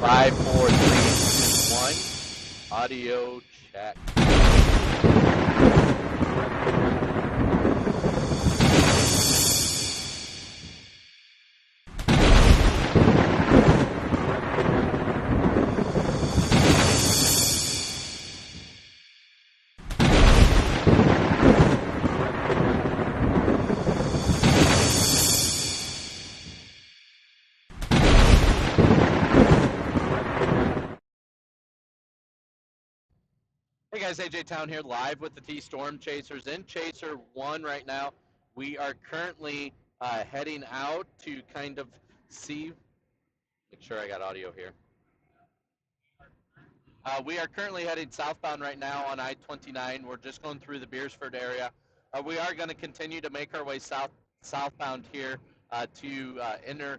5, 4, 3, 2, 1. Audio check. Hey guys, AJ Town here, live with the T Storm Chasers in Chaser 1 right now. We are currently heading out to kind of see, make sure I got audio here. We are currently heading southbound right now on I-29. We're just going through the Beersford area. We are going to continue to make our way southbound here to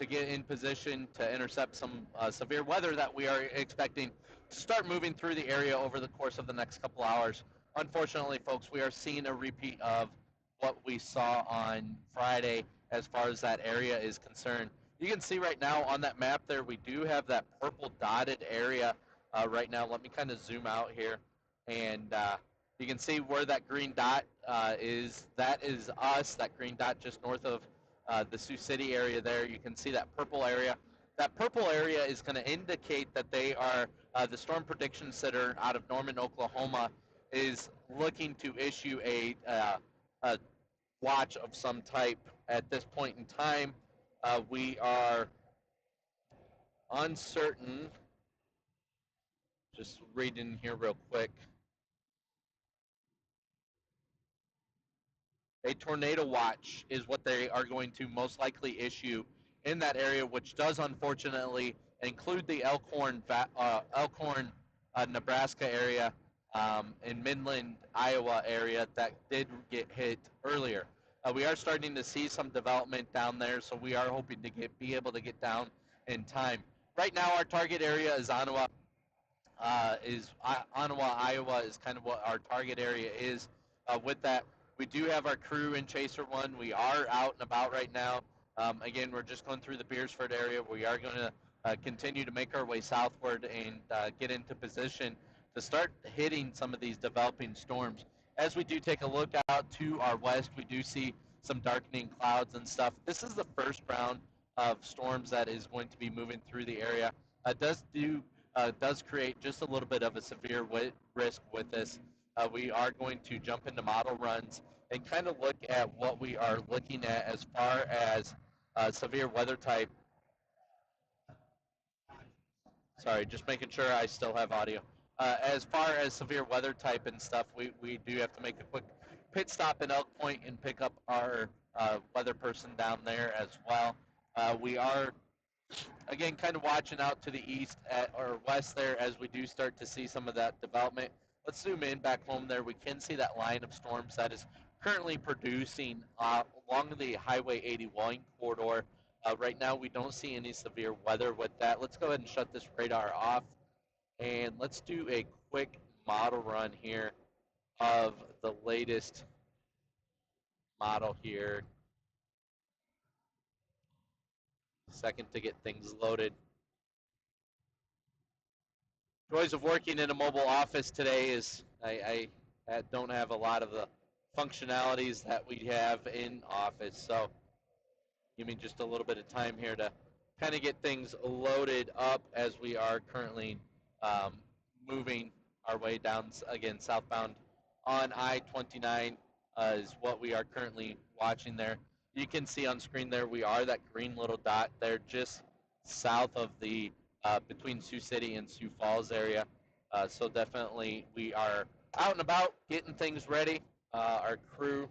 get in position to intercept some severe weather that we are expecting to start moving through the area over the course of the next couple hours. Unfortunately, folks, we are seeing a repeat of what we saw on Friday as far as that area is concerned. You can see right now on that map there, we do have that purple dotted area right now. Let me kind of zoom out here, and you can see where that green dot is. That is us, that green dot just north of the Sioux City area there. You can see that purple area. That purple area is going to indicate that they are, the Storm Prediction Center out of Norman, Oklahoma, is looking to issue a watch of some type at this point in time. We are uncertain. Just reading here real quick. A tornado watch is what they are going to most likely issue in that area, which does unfortunately include the Elkhorn, Nebraska area, and Midland, Iowa area that did get hit earlier. We are starting to see some development down there, so we are hoping to be able to get down in time. Right now, our target area is Ottawa. Ottawa, Iowa is kind of what our target area is. With that, we do have our crew in Chaser 1. We are out and about right now. Again, we're just going through the Beersford area. We are going to continue to make our way southward and get into position to start hitting some of these developing storms. As we do take a look out to our west, we do see some darkening clouds and stuff. This is the first round of storms that is going to be moving through the area. Does create just a little bit of a severe risk with this. We are going to jump into model runs and kind of look at what we are looking at as far as severe weather type. Sorry, just making sure I still have audio. As far as severe weather type and stuff, we do have to make a quick pit stop in Elk Point and pick up our weather person down there as well. We are again, kind of watching out to the east or west there as we do start to see some of that development. Let's zoom in back home there. We can see that line of storms that is currently producing along the Highway 81 corridor. Right now, we don't see any severe weather with that. Let's go ahead and shut this radar off, and let's do a quick model run here of the latest model here. Second to get things loaded. Joys of working in a mobile office today is I don't have a lot of the functionalities that we have in office. So give me just a little bit of time here to kind of get things loaded up as we are currently moving our way down again southbound on I-29 is what we are currently watching there. You can see on screen there we are that green little dot there just south of the between Sioux City and Sioux Falls area. So definitely we are out and about getting things ready. Our crew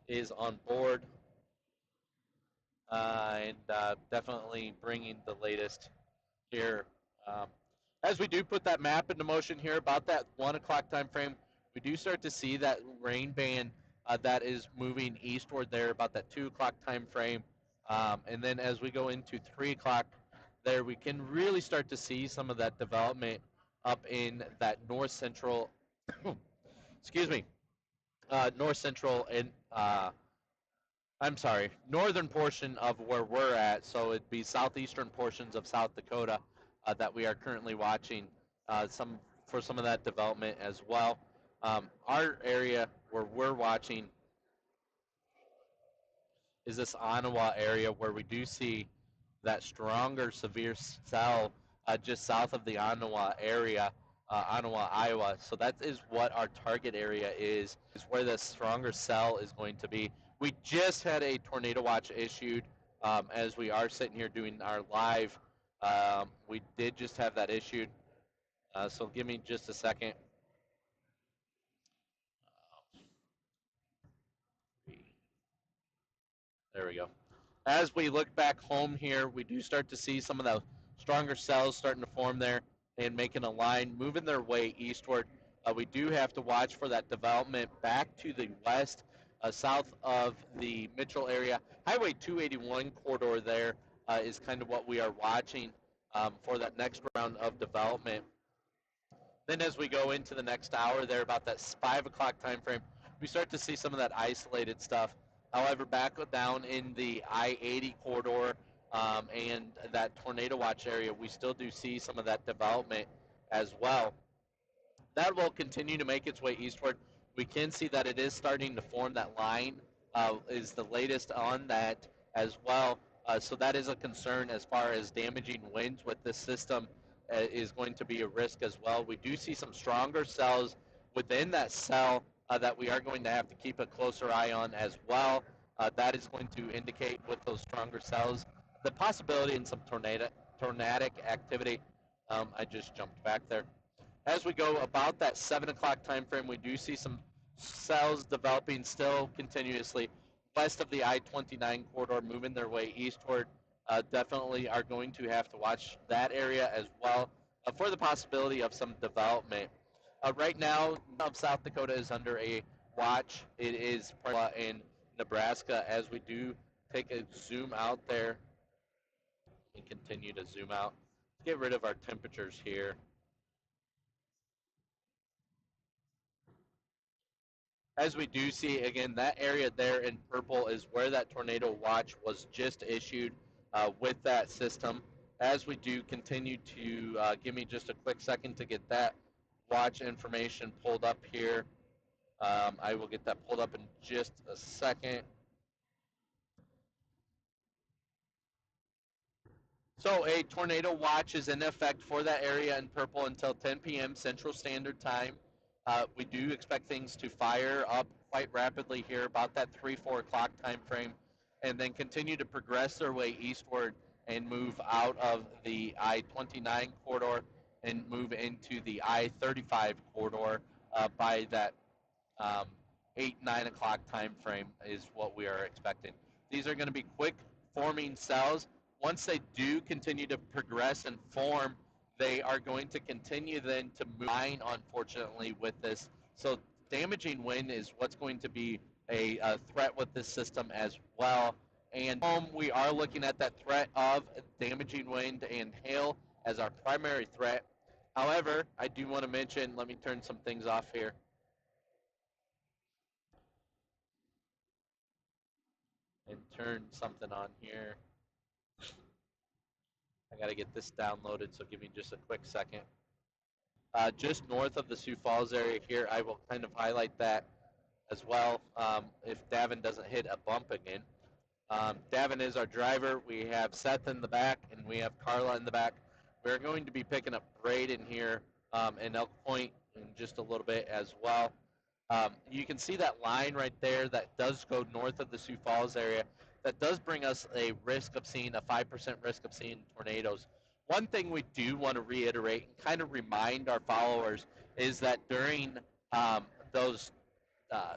is on board and definitely bringing the latest here. As we do put that map into motion here about that 1 o'clock time frame, we do start to see that rain band that is moving eastward there about that 2 o'clock time frame. And then as we go into 3 o'clock there, we can really start to see some of that development up in that north central, excuse me, north central and I'm sorry, northern portion of where we're at. So it'd be southeastern portions of South Dakota that we are currently watching some for some of that development as well. Our area where we're watching is this Ottawa area where we do see that stronger severe cell just south of the Ottawa area, Ottawa, Iowa. So that is what our target area is where the stronger cell is going to be. We just had a tornado watch issued as we are sitting here doing our live. We did just have that issued. So give me just a second. There we go. As we look back home here, we do start to see some of the stronger cells starting to form there and making a line, moving their way eastward. We do have to watch for that development back to the west, south of the Mitchell area. Highway 281 corridor there is kind of what we are watching for that next round of development. Then as we go into the next hour there, about that 5 o'clock time frame, we start to see some of that isolated stuff. However, back down in the I-80 corridor and that tornado watch area, we still do see some of that development as well. That will continue to make its way eastward. We can see that it is starting to form that line, is the latest on that as well. So that is a concern as far as damaging winds with this system is going to be a risk as well. We do see some stronger cells within that cell that we are going to have to keep a closer eye on as well. That is going to indicate with those stronger cells the possibility in some tornadic activity. I just jumped back there. As we go about that 7 o'clock time frame, we do see some cells developing still continuously west of the I-29 corridor, moving their way eastward. Definitely are going to have to watch that area as well for the possibility of some development. Right now, of South Dakota is under a watch. It is in Nebraska. As we do take a zoom out there and continue to zoom out, get rid of our temperatures here. As we do see, again, that area there in purple is where that tornado watch was just issued with that system. As we do continue to, give me just a quick second to get that watch information pulled up here. I will get that pulled up in just a second. So a tornado watch is in effect for that area in purple until 10 p.m. Central Standard Time. We do expect things to fire up quite rapidly here, about that 3-4 o'clock time frame, and then continue to progress their way eastward and move out of the I-29 corridor and move into the I-35 corridor by that 8-9 o'clock time frame is what we are expecting. These are going to be quick forming cells. Once they do continue to progress and form, they are going to continue then to mine, unfortunately, with this. So damaging wind is what's going to be a threat with this system as well. And we are looking at that threat of damaging wind and hail as our primary threat. However, I do want to mention, let me turn some things off here. And turn something on here. I got to get this downloaded, so give me just a quick second. Just north of the Sioux Falls area here, I will kind of highlight that as well if Davin doesn't hit a bump again. Davin is our driver. We have Seth in the back, and we have Carla in the back. We're going to be picking up Braden here in Elk Point in just a little bit as well. You can see that line right there that does go north of the Sioux Falls area. That does bring us a risk of seeing a 5% risk of seeing tornadoes. One thing we do want to reiterate and kind of remind our followers is that during those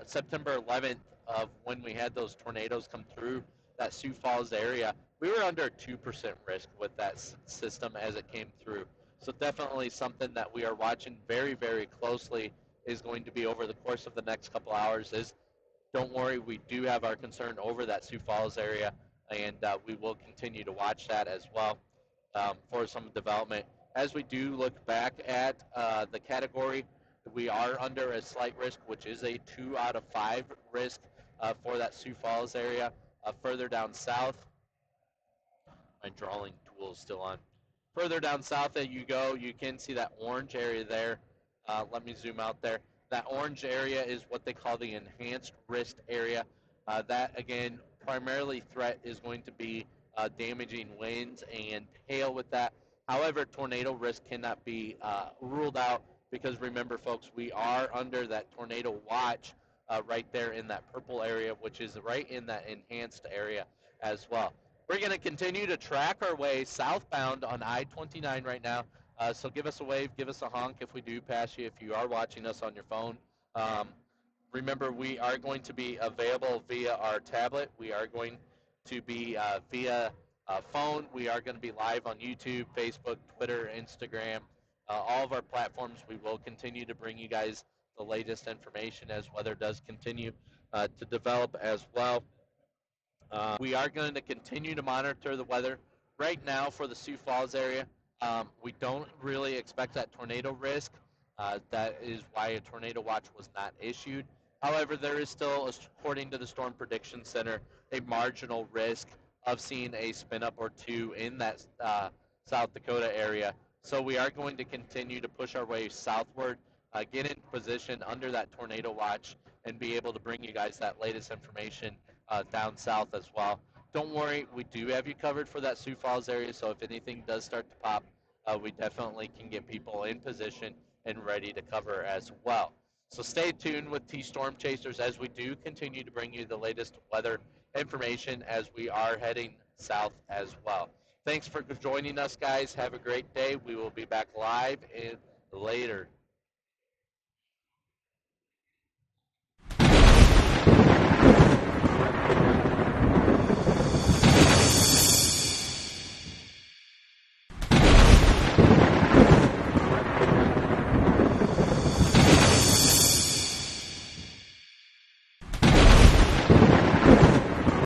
September 11th of when we had those tornadoes come through that Sioux Falls area, we were under a 2% risk with that system as it came through. So definitely something that we are watching very, very closely is going to be over the course of the next couple hours. Is don't worry, we do have our concern over that Sioux Falls area, and we will continue to watch that as well for some development. As we do look back at the category, we are under a slight risk, which is a 2 out of 5 risk for that Sioux Falls area. Further down south, my drawing tool is still on. Further down south that you go, you can see that orange area there. Let me zoom out there. That orange area is what they call the enhanced risk area. That, again, primarily threat is going to be damaging winds and hail with that. However, tornado risk cannot be ruled out because remember, folks, we are under that tornado watch right there in that purple area, which is right in that enhanced area as well. We're going to continue to track our way southbound on I-29 right now. So give us a wave, give us a honk if we do pass you, if you are watching us on your phone. Um, Remember, we are going to be available via our tablet. We are going to be via phone. We are going to be live on YouTube, Facebook, Twitter, Instagram, all of our platforms. We will continue to bring you guys the latest information as weather does continue to develop as well. We are going to continue to monitor the weather. Right now for the Sioux Falls area, we don't really expect that tornado risk. That is why a tornado watch was not issued. However, there is still, according to the Storm Prediction Center, a marginal risk of seeing a spin up or two in that South Dakota area. So we are going to continue to push our way southward, get in position under that tornado watch, and be able to bring you guys that latest information down south as well. Don't worry, we do have you covered for that Sioux Falls area, so if anything does start to pop, we definitely can get people in position and ready to cover as well. So stay tuned with T Storm Chasers as we do continue to bring you the latest weather information as we are heading south as well. Thanks for joining us, guys. Have a great day. We will be back live later.